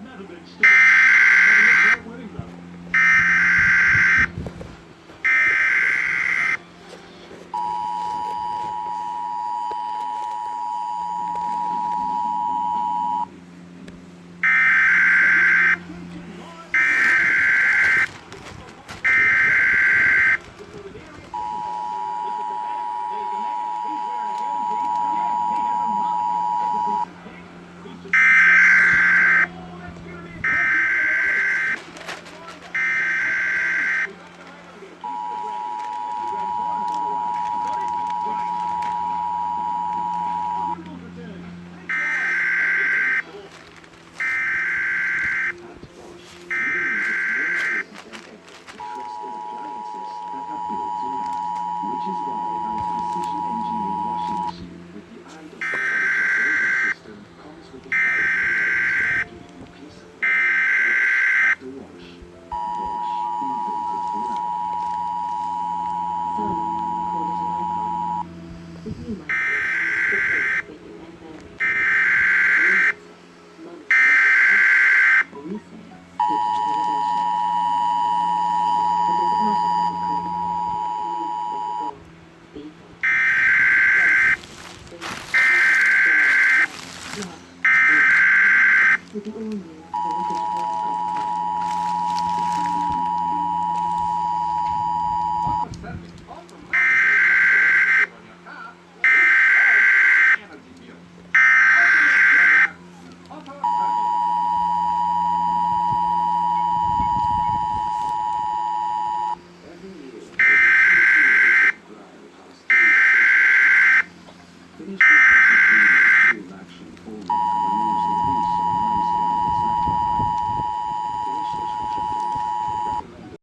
Not a big step. Having a short winning though. At Bosch, we believe it's more important than ever to trust in appliances that are built to last, which is why our precision-engineered washing machine with the Idol Intelligent Rating System comes with a 5-year warranty, giving you peace of mind wash after wash. Bosch, invented for life. Sun, call it an icon. With new micros, the place where you add value. You might say, months of but we say digital innovation. But does it matter what we call it? You make the goal, people. With the all-new Ford